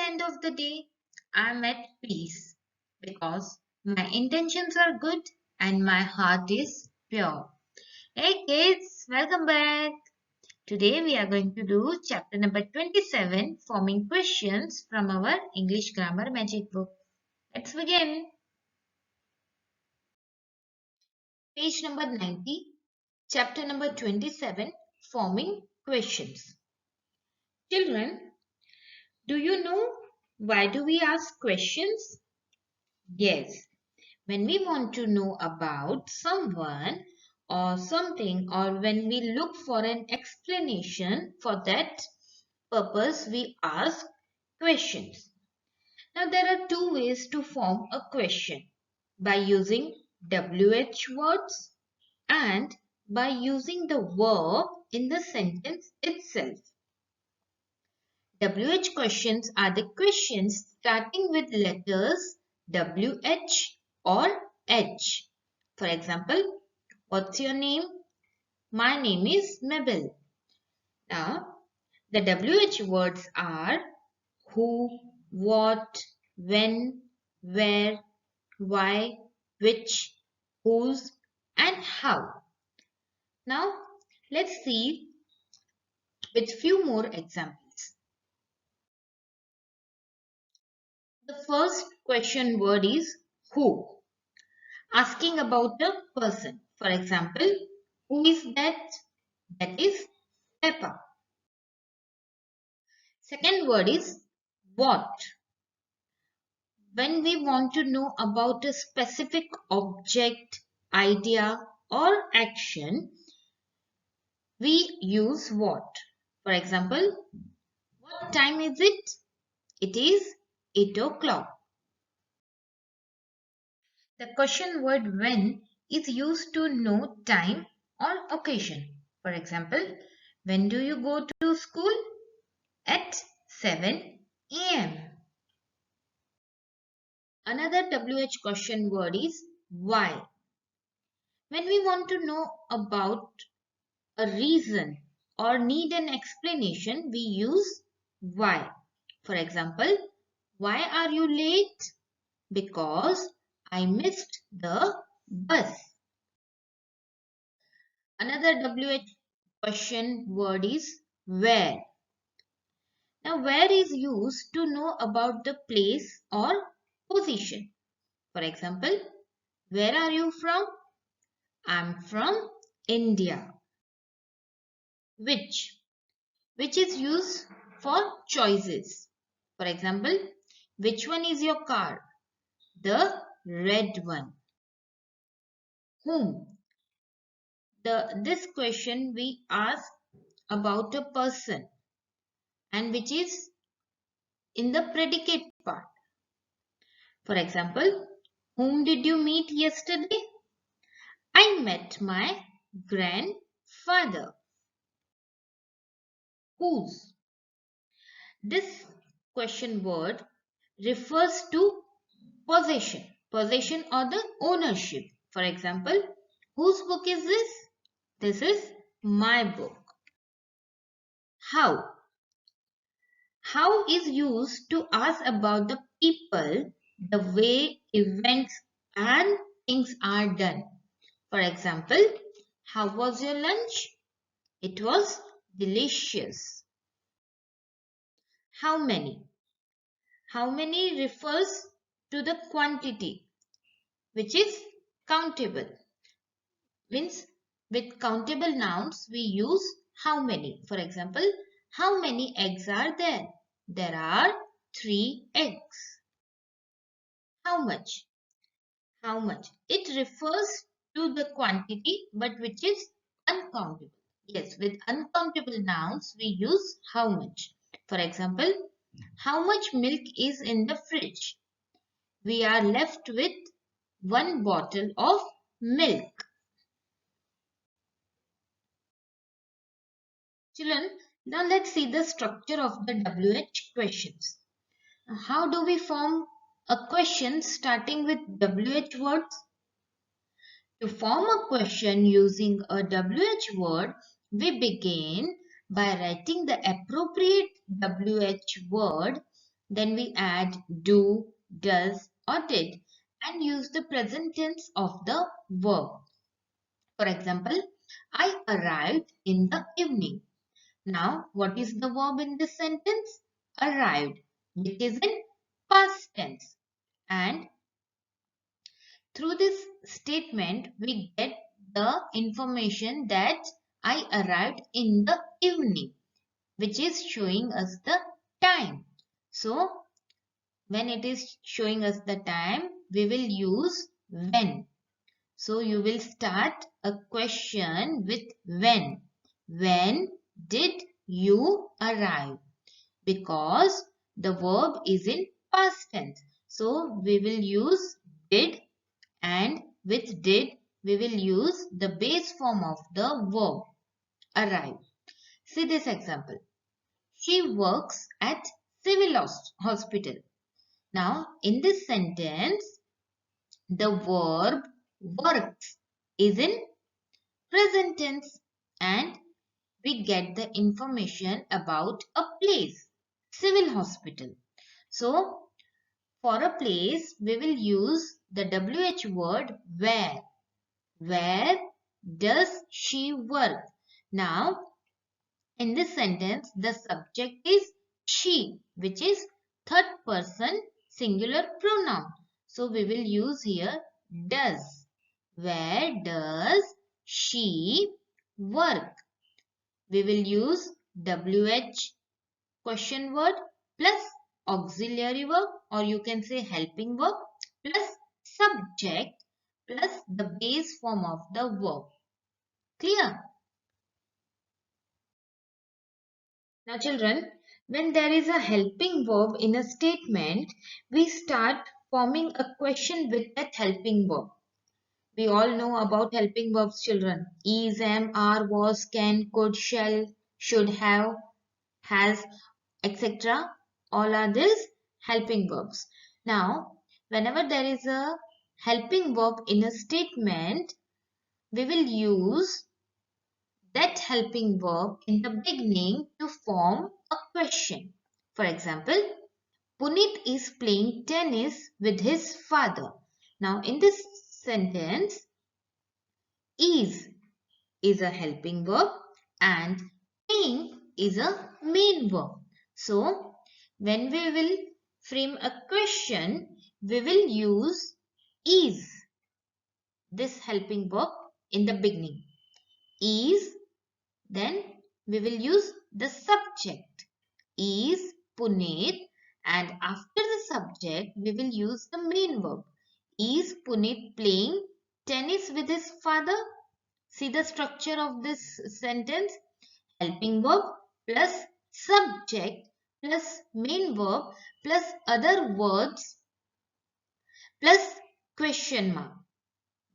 end of the day, I'm at peace because my intentions are good and my heart is pure. Hey kids, welcome back. Today we are going to do chapter number 27, forming questions from our English grammar magic book. Let's begin. Page number 90, chapter number 27, forming questions. Children, do you know why do we ask questions? Yes, when we want to know about someone or something, or when we look for an explanation, for that purpose we ask questions. Now there are two ways to form a question: by using WH words and by using the verb in the sentence itself. WH questions are the questions starting with letters WH or H. For example, what's your name? My name is Mabel. Now, the WH words are who, what, when, where, why, which, whose, and how. Now, let's see with few more examples. The first question word is who, asking about a person. For example, who is that? That is Peppa. Second word is what. When we want to know about a specific object, idea, or action, we use what. For example, what time is it? It is 8 o'clock. The question word when is used to know time or occasion. For example, when do you go to school? At 7 a.m. Another WH question word is why. When we want to know about a reason or need an explanation, we use why. For example, why are you late? Because I missed the bus. Another WH question word is where. Now, where is used to know about the place or position. For example, where are you from? I'm from India. Which is used for choices. For example, which one is your car? The red one. Whom? This question we ask about a person and which is in the predicate part. For example, whom did you meet yesterday? I met my grandfather. Whose? This question word refers to possession or the ownership. For example, whose book is this? This is my book. How? How is used to ask about the people, the way events and things are done. For example, how was your lunch? It was delicious. How many? How many refers to the quantity which is countable. Means with countable nouns we use how many. For example, how many eggs are there? There are 3 eggs. How much? How much? It refers to the quantity but which is uncountable. Yes, with uncountable nouns we use how much. For example, how much milk is in the fridge? We are left with 1 bottle of milk. Children, now let's see the structure of the WH questions. How do we form a question starting with WH words? To form a question using a WH word, we begin by writing the appropriate WH word Then we add do, does or did and use the present tense of the verb. For example, I arrived in the evening. Now, what is the verb in this sentence? Arrived, which is in past tense. And through this statement, we get the information that I arrived in the evening, which is showing us the time. So, when it is showing us the time, we will use when. So, you will start a question with when. When did you arrive? Because the verb is in past tense. So, we will use did, and with did we will use the base form of the verb arrive. See this example. She works at civil hospital. Now in this sentence the verb works is in present tense and we get the information about a place, civil hospital. So for a place we will use the WH word where. Where does she work? Now, in this sentence, the subject is she, which is third person singular pronoun. So, we will use here does. Where does she work? We will use WH question word plus auxiliary verb, or you can say helping verb plus subject plus the base form of the verb. Clear? Now children, when there is a helping verb in a statement, we start forming a question with that helping verb. We all know about helping verbs, children. Is, am, are, was, can, could, shall, should, have, has, etc. All are these helping verbs. Now, whenever there is a helping verb in a statement, we will use that helping verb in the beginning to form a question. For example, Punit is playing tennis with his father. Now, in this sentence, is a helping verb and playing is a main verb. So, when we will frame a question, we will use is, this helping verb in the beginning. Is, then we will use the subject. Is Punit, and after the subject we will use the main verb. Is Punit playing tennis with his father? See the structure of this sentence. Helping verb plus subject plus main verb plus other words plus question mark.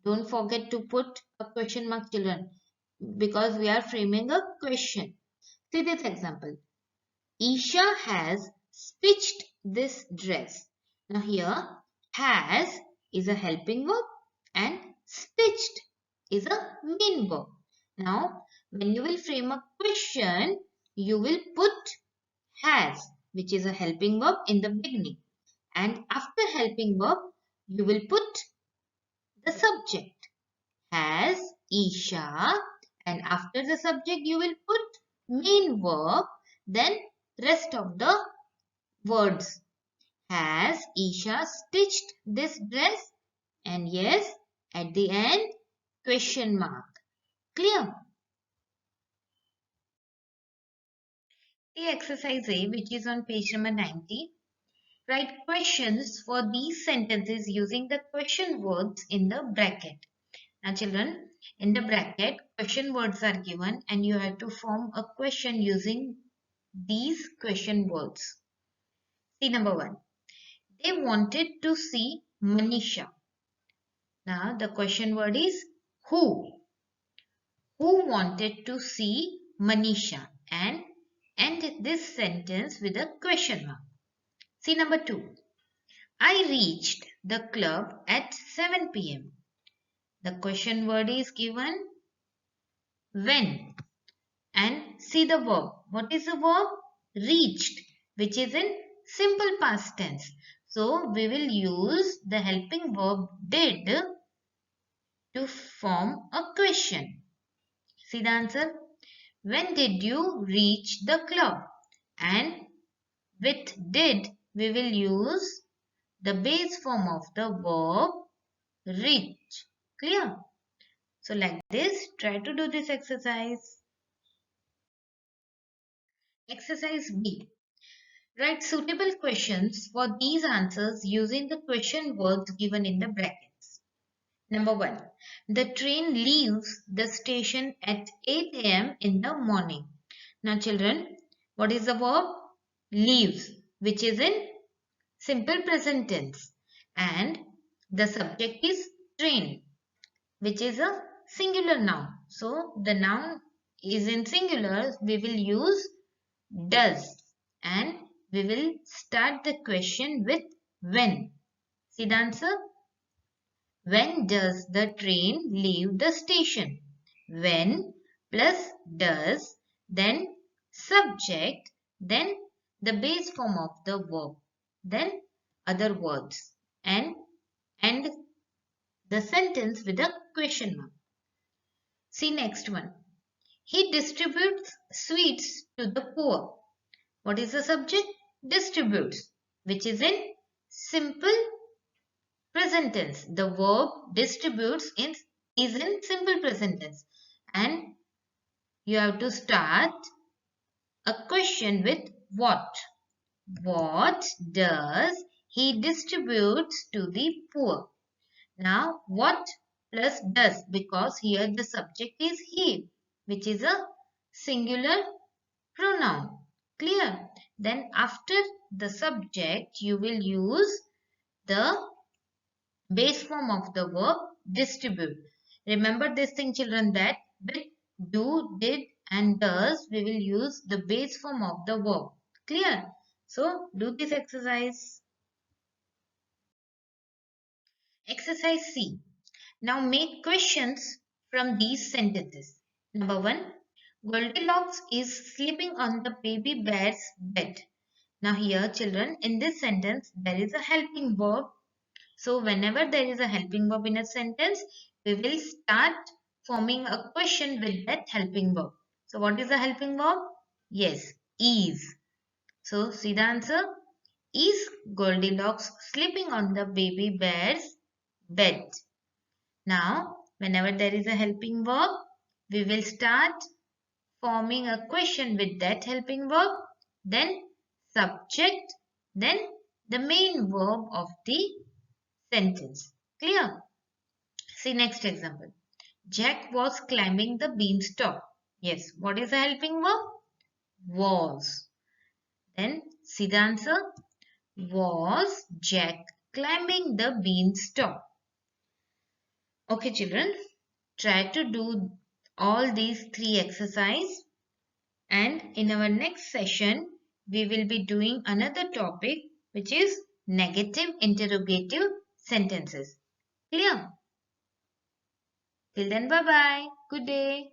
Don't forget to put a question mark, children, because we are framing a question. See this example. Isha has stitched this dress. Now here, has is a helping verb and stitched is a main verb. Now, when you will frame a question, you will put has, which is a helping verb, in the beginning. And after helping verb, you will put the subject. Has Isha, and after the subject you will put main verb, then rest of the words. Has Isha stitched this dress? And yes, at the end, question mark. Clear? The exercise A, which is on page number 90. Write questions for these sentences using the question words in the bracket. Now children, in the bracket, question words are given and you have to form a question using these question words. See number 1. They wanted to see Manisha. Now the question word is who? Who wanted to see Manisha? And end this sentence with a question mark. See number 2. I reached the club at 7 p.m. The question word is given when. And see the verb. What is the verb? Reached, which is in simple past tense. So we will use the helping verb did to form a question. See the answer? When did you reach the club? And with did, we will use the base form of the verb reach. Clear? So like this, try to do this exercise. Exercise B. Write suitable questions for these answers using the question words given in the brackets. Number 1. The train leaves the station at 8 a.m. in the morning. Now children, what is the verb? Leaves, which is in simple present tense. And the subject is train, which is a singular noun. So the noun is in singular. We will use does. And we will start the question with when. See the answer? When does the train leave the station? When plus does, then subject, then the base form of the verb, then other words, and end the sentence with a question mark. See next one. He distributes sweets to the poor. What is the subject? Distributes, which is in simple present tense. The verb distributes is in simple present tense. And you have to start a question with what? What does he distributes to the poor? Now, what plus does, because here the subject is he, which is a singular pronoun. Clear? Then after the subject, you will use the base form of the verb distribute. Remember this thing children, that with do, did and does we will use the base form of the verb. Clear? So do this exercise. Exercise C. Now make questions from these sentences. Number 1. Goldilocks is sleeping on the baby bear's bed. Now here children, in this sentence there is a helping verb. So whenever there is a helping verb in a sentence, we will start forming a question with that helping verb. So what is the helping verb? Yes, is. So see the answer. Is Goldilocks sleeping on the baby bear's bed? Now, whenever there is a helping verb, we will start forming a question with that helping verb, then subject, then the main verb of the sentence. Clear? See next example. Jack was climbing the beanstalk. Yes, what is the helping verb? Was. Then see the answer. Was Jack climbing the beanstalk? Okay children, try to do all these 3 exercises, and in our next session we will be doing another topic, which is negative interrogative sentences. Clear? Till then, bye bye. Good day.